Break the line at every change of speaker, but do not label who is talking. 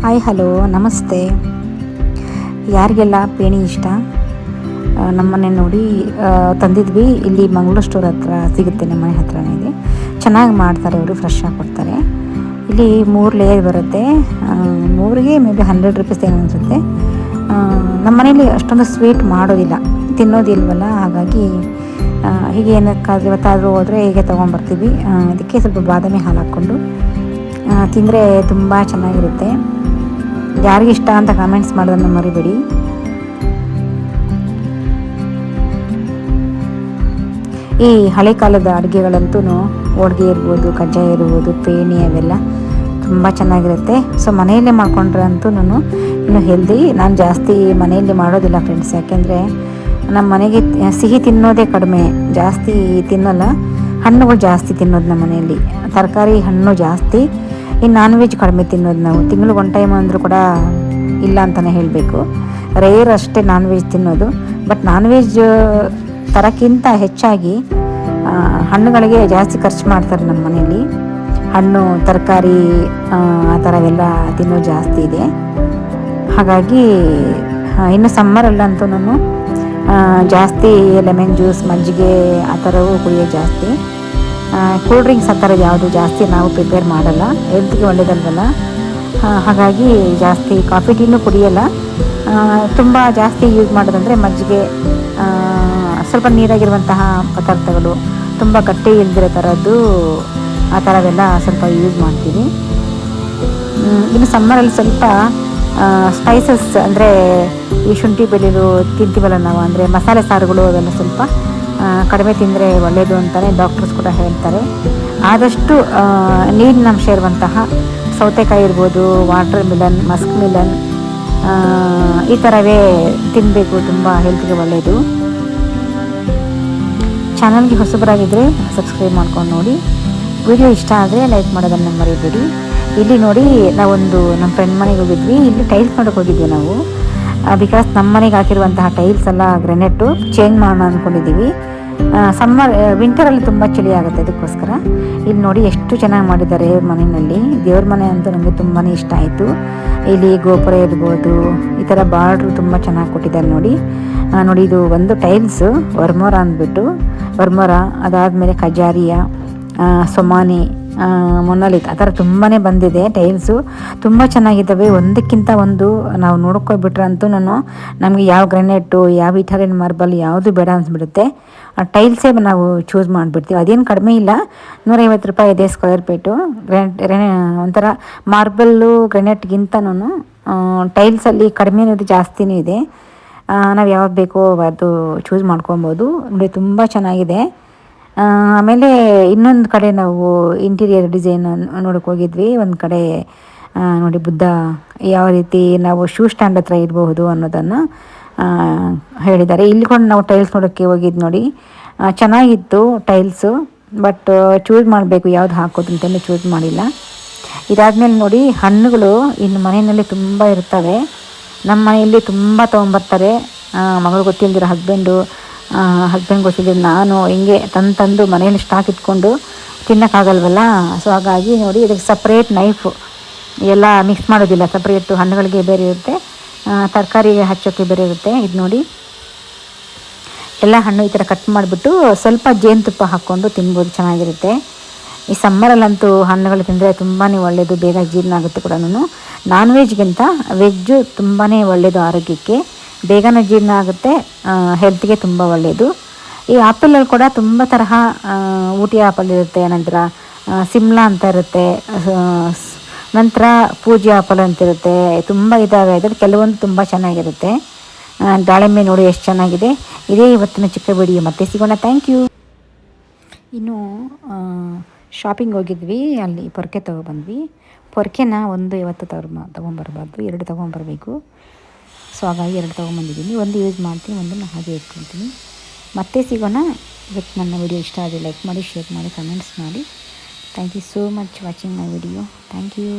Hi hello ನಮಸ್ತೆ. ಯಾರಿಗೆಲ್ಲ ಪೇಣಿ ಇಷ್ಟ? ನಮ್ಮನೆ ನೋಡಿ ತಂದಿದ್ವಿ. ಇಲ್ಲಿ ಮಂಗಳೂರು ಸ್ಟೋರ್ ಹತ್ರ ಸಿಗುತ್ತೆ, ನಮ್ಮನೆ ಹತ್ರನೇ ಇದೆ. ಚೆನ್ನಾಗಿ ಮಾಡ್ತಾರೆ ಅವರು, ಫ್ರೆಶ್ ಆಗಿ ಕೊಡ್ತಾರೆ. ಇಲ್ಲಿ 3 ಲೇಯರ್ ಬರುತ್ತೆ. 3ಗೆ ಮೇ ಬಿ 100 ರೂಪೀಸ್ ಏನು ಅನಿಸುತ್ತೆ. ನಮ್ಮ ಮನೇಲಿ ಅಷ್ಟೊಂದು ಸ್ವೀಟ್ ಮಾಡೋದಿಲ್ಲ, ತಿನ್ನೋದಿಲ್ವಲ್ಲ. ಹಾಗಾಗಿ ಹೀಗೆ ಏನಕ್ಕಾದ್ರೂ ಇವತ್ತಾದರೂ ಹೋದರೆ ಹೀಗೆ ತೊಗೊಂಬರ್ತೀವಿ. ಅದಕ್ಕೆ ಸ್ವಲ್ಪ ಬಾದಾಮಿ ಹಾಲು ಹಾಕ್ಕೊಂಡು ತಿಂದರೆ ತುಂಬ ಚೆನ್ನಾಗಿರುತ್ತೆ. ಯಾರಿಗಿಷ್ಟ ಅಂತ ಕಾಮೆಂಟ್ಸ್ ಮಾಡೋದನ್ನು ಮರಿಬೇಡಿ. ಈ ಹಳೆ ಕಾಲದ ಅಡುಗೆಗಳಂತೂ ಹೋಳಿಗೆ ಇರ್ಬೋದು, ಕಜ್ಜಾಯ ಇರ್ಬೋದು, ಪೇಣಿ ಅವೆಲ್ಲ ತುಂಬ ಚೆನ್ನಾಗಿರುತ್ತೆ. ಸೊ ಮನೆಯಲ್ಲೇ ಮಾಡ್ಕೊಂಡ್ರೆ ಅಂತೂ ಇನ್ನೂ ಹೆಲ್ದಿ. ನಾನು ಜಾಸ್ತಿ ಮನೆಯಲ್ಲಿ ಮಾಡೋದಿಲ್ಲ ಫ್ರೆಂಡ್ಸ್, ಯಾಕೆಂದರೆ ನಮ್ಮ ಮನೆಗೆ ಸಿಹಿ ತಿನ್ನೋದೇ ಕಡಿಮೆ, ಜಾಸ್ತಿ ತಿನ್ನೋಲ್ಲ. ಹಣ್ಣುಗಳು ಜಾಸ್ತಿ ತಿನ್ನೋದು ನಮ್ಮ ಮನೆಯಲ್ಲಿ, ತರಕಾರಿ ಹಣ್ಣು ಜಾಸ್ತಿ. ಇನ್ನು ನಾನ್ ವೆಜ್ ಕಡಿಮೆ ತಿನ್ನೋದು ನಾವು. ತಿಂಗಳಿಗೆ 1 ಟೈಮ್ ಅಂದರೂ ಕೂಡ ಇಲ್ಲ ಅಂತಲೇ ಹೇಳಬೇಕು. ರೇರ್ ಅಷ್ಟೇ ನಾನ್ ವೆಜ್ ತಿನ್ನೋದು. ಬಟ್ ನಾನ್ ವೆಜ್ ಥರಕ್ಕಿಂತ ಹೆಚ್ಚಾಗಿ ಹಣ್ಣುಗಳಿಗೆ ಜಾಸ್ತಿ ಖರ್ಚು ಮಾಡ್ತಾರೆ ನಮ್ಮ ಮನೆಯಲ್ಲಿ. ಹಣ್ಣು ತರಕಾರಿ ಆ ಥರವೆಲ್ಲ ತಿನ್ನೋದು ಜಾಸ್ತಿ ಇದೆ. ಹಾಗಾಗಿ ಇನ್ನು ಸಮ್ಮರಲ್ಲಂತೂ ನಾನು ಜಾಸ್ತಿ ಲೆಮನ್ ಜ್ಯೂಸ್, ಮಜ್ಜಿಗೆ ಆ ಥರವೂ ಕುಡಿಯೋದು ಜಾಸ್ತಿ. ಕೂಲ್ ಡ್ರಿಂಕ್ಸ್ ಆ ಥರದ್ದು ಯಾವುದು ಜಾಸ್ತಿ ನಾವು ಪ್ರಿಪೇರ್ ಮಾಡಲ್ಲ, ಹೆಲ್ತ್ಗೆ ಒಳ್ಳೆಯದಲ್ವಲ್ಲ. ಹಾಗಾಗಿ ಜಾಸ್ತಿ ಕಾಫಿ ಟೀನೂ ಕುಡಿಯೋಲ್ಲ. ತುಂಬ ಜಾಸ್ತಿ ಯೂಸ್ ಮಾಡೋದಂದರೆ ಮಜ್ಜಿಗೆ, ಸ್ವಲ್ಪ ನೀರಾಗಿರುವಂತಹ ಪದಾರ್ಥಗಳು, ತುಂಬ ಗಟ್ಟಿ ಇಲ್ದಿರೋ ಥರದ್ದು ಆ ಥರವೆಲ್ಲ ಸ್ವಲ್ಪ ಯೂಸ್ ಮಾಡ್ತೀವಿ. ಇನ್ನು ಸಮ್ಮರಲ್ಲಿ ಸ್ವಲ್ಪ ಸ್ಪೈಸಸ್ ಅಂದರೆ ಈ ಶುಂಠಿ ಬೆಳ್ಳುಳ್ಳಿ ತಿಂತೀವಲ್ಲ ನಾವು, ಅಂದರೆ ಮಸಾಲೆ ಸಾರುಗಳು ಅವೆಲ್ಲ ಸ್ವಲ್ಪ ಕಡಿಮೆ ತಿಂದರೆ ಒಳ್ಳೆಯದು ಅಂತಲೇ ಡಾಕ್ಟರ್ಸ್ ಕೂಡ ಹೇಳ್ತಾರೆ. ಆದಷ್ಟು ನೀರಿನಂಶ ಇರುವಂತಹ ಸೌತೆಕಾಯಿ ಇರ್ಬೋದು, ವಾಟರ್ ಮಿಲನ್, ಮಸ್ಕ್ ಮಿಲನ್ ಈ ಥರವೇ ತಿನ್ನಬೇಕು, ತುಂಬ ಹೆಲ್ತ್ಗೆ ಒಳ್ಳೆಯದು. ಚಾನಲ್ಗೆ ಹೊಸಬರಾಗಿದ್ದರೆ ಸಬ್ಸ್ಕ್ರೈಬ್ ಮಾಡ್ಕೊಂಡು ನೋಡಿ. ವಿಡಿಯೋ ಇಷ್ಟ ಆದರೆ ಲೈಕ್ ಮಾಡೋದನ್ನು ಮರಿಬೇಡಿ. ಇಲ್ಲಿ ನೋಡಿ, ನಾವೊಂದು ನಮ್ಮ ಫ್ರೆಂಡ್ ಮನೆಗೆ ಹೋಗಿದ್ವಿ. ಇಲ್ಲಿ ಟೈಲ್ಸ್ ಮಾಡೋಕ್ಕೆ ಹೋಗಿದ್ವಿ ನಾವು. ಬಿಕಾಸ್ ನಮ್ಮ ಮನೆಗೆ ಹಾಕಿರುವಂತಹ ಟೈಲ್ಸ್ ಎಲ್ಲ ಗ್ರೆನೇಟು ಚೇಂಜ್ ಮಾಡೋಣ ಅಂದ್ಕೊಂಡಿದ್ದೀವಿ. ವಿಂಟರಲ್ಲಿ ತುಂಬ ಚಳಿ ಆಗುತ್ತೆ, ಅದಕ್ಕೋಸ್ಕರ. ಇಲ್ಲಿ ನೋಡಿ ಎಷ್ಟು ಚೆನ್ನಾಗಿ ಮಾಡಿದ್ದಾರೆ ಮನೆಯಲ್ಲಿ. ದೇವ್ರ ಮನೆ ಅಂತೂ ನಮಗೆ ತುಂಬಾ ಇಷ್ಟ ಆಯಿತು. ಇಲ್ಲಿ ಗೋಪುರ ಇರ್ಬೋದು, ಈ ಥರ ಬಾರ್ಡ್ರು ತುಂಬ ಚೆನ್ನಾಗಿ ಕೊಟ್ಟಿದ್ದಾರೆ ನೋಡಿ. ಇದು ಒಂದು ಟೈಲ್ಸು ವರ್ಮೋರ ಅಂದ್ಬಿಟ್ಟು, ವರ್ಮೋರ ಅದಾದಮೇಲೆ ಖಜಾರಿಯಾ, ಸೊಮಾನಿ, ಮೊನಾಲಿತ್ ಆ ಥರ ತುಂಬಾ ಬಂದಿದೆ ಟೈಲ್ಸು. ತುಂಬ ಚೆನ್ನಾಗಿದ್ದಾವೆ. ಒಂದಕ್ಕಿಂತ ಒಂದು ನಾವು ನೋಡ್ಕೊಬಿಟ್ರೆ ಅಂತೂ ನಮಗೆ ಯಾವ ಗ್ರಾನೈಟು, ಯಾವ ಇಟಾಲಿಯನ್ ಮಾರ್ಬಲ್ ಯಾವುದು ಬೇಡ ಅನಿಸ್ಬಿಡುತ್ತೆ. ಆ ಟೈಲ್ಸೇ ನಾವು ಚೂಸ್ ಮಾಡಿಬಿಡ್ತೀವಿ. ಅದೇನು ಕಡಿಮೆ ಇಲ್ಲ, 150 ರೂಪಾಯಿ ಇದೆ ಸ್ಕ್ವೇರ್ ಫೀಟು. ಒಂಥರ ಮಾರ್ಬಲ್ಲು ಗ್ರಾನೈಟ್ಗಿಂತನೂ ಟೈಲ್ಸಲ್ಲಿ ಕಡಿಮೆ ಅನ್ನೋದು ಜಾಸ್ತಿನೂ ಇದೆ. ನಾವು ಯಾವ್ದು ಬೇಕೋ ಅದು ಚೂಸ್ ಮಾಡ್ಕೊಬೋದು ನೋಡಿ, ತುಂಬ ಚೆನ್ನಾಗಿದೆ. ಆಮೇಲೆ ಇನ್ನೊಂದು ಕಡೆ ನಾವು ಇಂಟೀರಿಯರ್ ಡಿಸೈನ್ ನೋಡೋಕೆ ಹೋಗಿದ್ವಿ. ಒಂದು ಕಡೆ ನೋಡಿ, ಬುದ್ಧ ಯಾವ ರೀತಿ ನಾವು ಶೂ ಸ್ಟ್ಯಾಂಡ್ ಹತ್ರ ಇರಬಹುದು ಅನ್ನೋದನ್ನು ಹೇಳಿದ್ದಾರೆ. ಇಲ್ಲಿ ಕೊಂಡು ನಾವು ಟೈಲ್ಸ್ ನೋಡೋಕ್ಕೆ ಹೋಗಿದ್ದು ನೋಡಿ, ಚೆನ್ನಾಗಿತ್ತು ಟೈಲ್ಸು. ಬಟ್ ಚೂಸ್ ಮಾಡಬೇಕು ಯಾವ್ದು ಹಾಕೋದು ಅಂತಲೇ ಚೂಸ್ ಮಾಡಿಲ್ಲ. ಇದಾದಮೇಲೆ ನೋಡಿ, ಹಣ್ಣುಗಳು ಇನ್ನು ಮನೆಯಲ್ಲಿ ತುಂಬ ಇರ್ತವೆ. ನಮ್ಮ ಮನೆಯಲ್ಲಿ ತುಂಬ ತೊಗೊಂಬರ್ತಾರೆ. ಮಗಳು ಗೊತ್ತಿಲ್ದಿರೋ ಹಸ್ಬೆಂಡ್ ಗೊತ್ತಿದ್ದಿದ್ದು ನಾನು, ಹಿಂಗೆ ತಂದು ಮನೆಯಲ್ಲಿ ಸ್ಟಾಕ್ ಇಟ್ಕೊಂಡು ತಿನ್ನೋಕ್ಕಾಗಲ್ವಲ್ಲ. ಸೊ ಹಾಗಾಗಿ ನೋಡಿ, ಇದಕ್ಕೆ ಸಪ್ರೇಟ್ ನೈಫು ಎಲ್ಲ ಮಿಕ್ಸ್ ಮಾಡೋದಿಲ್ಲ. ಸಪ್ರೇಟು ಹಣ್ಣುಗಳಿಗೆ ಬೇರೆ ಇರುತ್ತೆ, ತರಕಾರಿಗೆ ಹಚ್ಚೋಕ್ಕೆ ಬೇರೆ ಇರುತ್ತೆ. ಇದು ನೋಡಿ, ಎಲ್ಲ ಹಣ್ಣು ಈ ಥರ ಕಟ್ ಮಾಡಿಬಿಟ್ಟು ಸ್ವಲ್ಪ ಜೇನುತುಪ್ಪ ಹಾಕ್ಕೊಂಡು ತಿನ್ಬೋದು, ಚೆನ್ನಾಗಿರುತ್ತೆ. ಈ ಸಮ್ಮರಲ್ಲಂತೂ ಹಣ್ಣುಗಳು ತಿಂದರೆ ತುಂಬಾ ಒಳ್ಳೆಯದು, ಬೇಗ ಜೀರ್ಣ ಆಗುತ್ತೆ ಕೂಡ. ನಾನ್ ವೆಜ್ಗಿಂತ ವೆಜ್ಜು ತುಂಬಾ ಒಳ್ಳೆಯದು, ಆರೋಗ್ಯಕ್ಕೆ ಬೇಗನೆ ಜೀರ್ಣ ಆಗುತ್ತೆ, ಹೆಲ್ತ್ಗೆ ತುಂಬ ಒಳ್ಳೆಯದು. ಈ ಆಪಲಲ್ಲಿ ಕೂಡ ತುಂಬ ತರಹ ಊಟಿ ಆಪಲ್ ಇರುತ್ತೆ, ನಂತರ ಸಿಮ್ಲಾ ಅಂತ ಇರುತ್ತೆ, ನಂತರ ಪೂಜೆ ಆಪಲ್ ಅಂತಿರುತ್ತೆ. ತುಂಬ ಇದ್ದಾವೆ, ಅದ್ರಲ್ಲಿ ಕೆಲವೊಂದು ತುಂಬ ಚೆನ್ನಾಗಿರುತ್ತೆ. ದಾಳಿಂಬೆ ನೋಡಿ ಎಷ್ಟು ಚೆನ್ನಾಗಿದೆ. ಇದೇ ಇವತ್ತಿನ ಚಿಕ್ಕ ವಿಡಿಯೋ, ಮತ್ತೆ ಸಿಗೋಣ. Thank you. ಇನ್ನು ಶಾಪಿಂಗ್ ಹೋಗಿದ್ವಿ, ಅಲ್ಲಿ ಪೊರ್ಕೆ ತೊಗೊಬಂದ್ವಿ. ಪೊರ್ಕೆನ ಒಂದು ಇವತ್ತು ತೊಗೊಂಬರ್ಬಾರ್ದು, 2 ತೊಗೊಂಬರ್ಬೇಕು. ಸೊ ಹಾಗಾಗಿ 2 ತೊಗೊಂಬಂದಿದ್ದೀನಿ. ಒಂದು ಯೂಸ್ ಮಾಡ್ತೀನಿ, ಒಂದನ್ನು ಹಾಗೆ ಇಟ್ಕೊಳ್ತೀನಿ. ಮತ್ತೆ ಸಿಗೋಣ. ಇವತ್ತು ನನ್ನ ವಿಡಿಯೋ ಇಷ್ಟ ಆದರೆ ಲೈಕ್ ಮಾಡಿ, ಶೇರ್ ಮಾಡಿ, ಕಮೆಂಟ್ಸ್ ಮಾಡಿ. Thank you so much watching my video. Thank you.